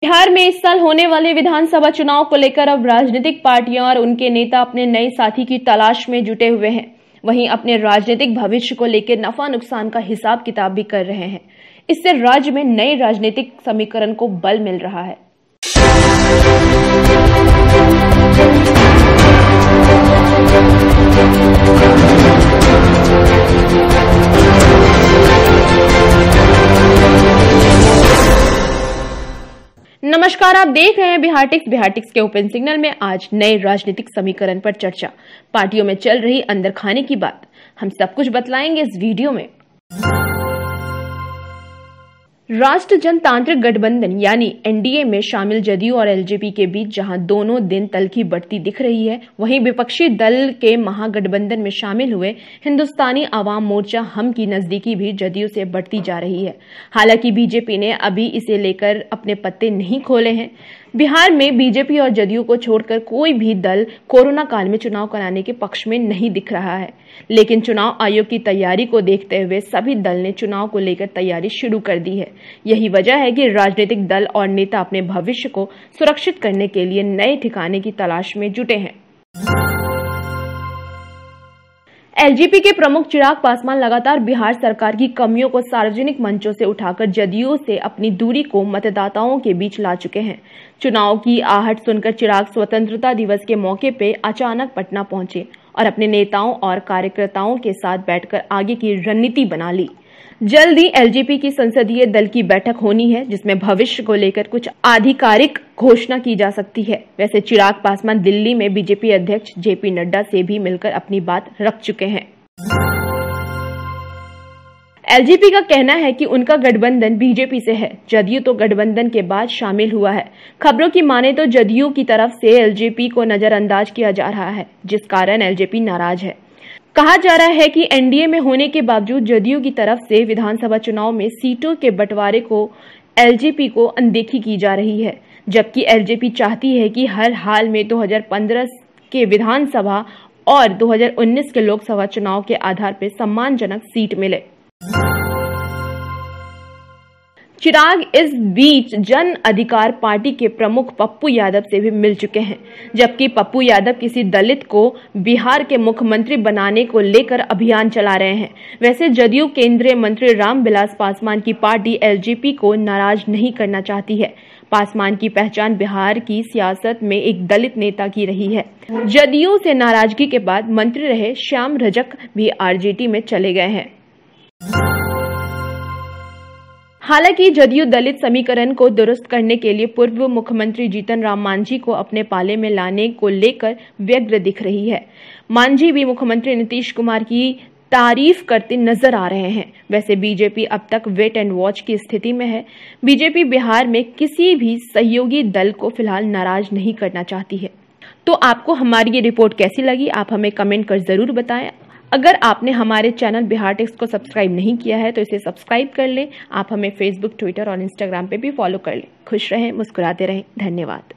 बिहार में इस साल होने वाले विधानसभा चुनाव को लेकर अब राजनीतिक पार्टियां और उनके नेता अपने नए साथी की तलाश में जुटे हुए हैं। वहीं अपने राजनीतिक भविष्य को लेकर नफा नुकसान का हिसाब किताब भी कर रहे हैं। इससे राज्य में नए राजनीतिक समीकरण को बल मिल रहा है। नमस्कार, आप देख रहे हैं बिहार टिक्स के ओपन सिग्नल में आज नए राजनीतिक समीकरण पर चर्चा। पार्टियों में चल रही अंदर खाने की बात हम सब कुछ बतलाएंगे इस वीडियो में। राष्ट्र जनतांत्रिक गठबंधन यानी एनडीए में शामिल जदयू और एलजेपी के बीच जहां दोनों दिन तल्खी बढ़ती दिख रही है, वहीं विपक्षी दल के महागठबंधन में शामिल हुए हिंदुस्तानी आवाम मोर्चा हम की नजदीकी भी जदयू से बढ़ती जा रही है। हालांकि बीजेपी ने अभी इसे लेकर अपने पत्ते नहीं खोले हैं। बिहार में बीजेपी और जदयू को छोड़कर कोई भी दल कोरोना काल में चुनाव कराने के पक्ष में नहीं दिख रहा है, लेकिन चुनाव आयोग की तैयारी को देखते हुए सभी दल ने चुनाव को लेकर तैयारी शुरू कर दी है। यही वजह है कि राजनीतिक दल और नेता अपने भविष्य को सुरक्षित करने के लिए नए ठिकाने की तलाश में जुटे हैं। एलजेपी के प्रमुख चिराग पासवान लगातार बिहार सरकार की कमियों को सार्वजनिक मंचों से उठाकर जदयू से अपनी दूरी को मतदाताओं के बीच ला चुके हैं। चुनाव की आहट सुनकर चिराग स्वतंत्रता दिवस के मौके पे अचानक पटना पहुंचे और अपने नेताओं और कार्यकर्ताओं के साथ बैठकर आगे की रणनीति बना ली। जल्द ही एलजेपी की संसदीय दल की बैठक होनी है, जिसमें भविष्य को लेकर कुछ आधिकारिक घोषणा की जा सकती है। वैसे चिराग पासवान दिल्ली में बीजेपी अध्यक्ष जेपी नड्डा से भी मिलकर अपनी बात रख चुके हैं। एलजेपी का कहना है कि उनका गठबंधन बीजेपी से है। जदयू तो गठबंधन के बाद शामिल हुआ है। खबरों की माने तो जदयू की तरफ से एलजेपी को नजरअंदाज किया जा रहा है, जिस कारण एलजेपी नाराज है। कहा जा रहा है कि एनडीए में होने के बावजूद जदयू की तरफ से विधानसभा चुनाव में सीटों के बंटवारे को एलजेपी को अनदेखी की जा रही है, जबकि एलजेपी चाहती है कि हर हाल में 2015 के विधानसभा और 2019 के लोकसभा चुनाव के आधार पर सम्मानजनक सीट मिले। चिराग इस बीच जन अधिकार पार्टी के प्रमुख पप्पू यादव से भी मिल चुके हैं, जबकि पप्पू यादव किसी दलित को बिहार के मुख्यमंत्री बनाने को लेकर अभियान चला रहे हैं। वैसे जदयू केंद्रीय मंत्री रामविलास पासवान की पार्टी एलजेपी को नाराज नहीं करना चाहती है। पासवान की पहचान बिहार की सियासत में एक दलित नेता की रही है। जदयू से नाराजगी के बाद मंत्री रहे श्याम रजक भी आरजेडी में चले गए हैं। हालांकि जदयू दलित समीकरण को दुरुस्त करने के लिए पूर्व मुख्यमंत्री जीतन राम मांझी को अपने पाले में लाने को लेकर व्यग्र दिख रही है। मांझी भी मुख्यमंत्री नीतीश कुमार की तारीफ करते नजर आ रहे हैं। वैसे बीजेपी अब तक वेट एंड वॉच की स्थिति में है। बीजेपी बिहार में किसी भी सहयोगी दल को फिलहाल नाराज नहीं करना चाहती है। तो आपको हमारी ये रिपोर्ट कैसी लगी, आप हमें कमेंट कर जरूर बताएं। अगर आपने हमारे चैनल बिहार टिक्स को सब्सक्राइब नहीं किया है तो इसे सब्सक्राइब कर लें। आप हमें फेसबुक, ट्विटर और इंस्टाग्राम पे भी फॉलो कर लें। खुश रहें, मुस्कुराते रहें। धन्यवाद।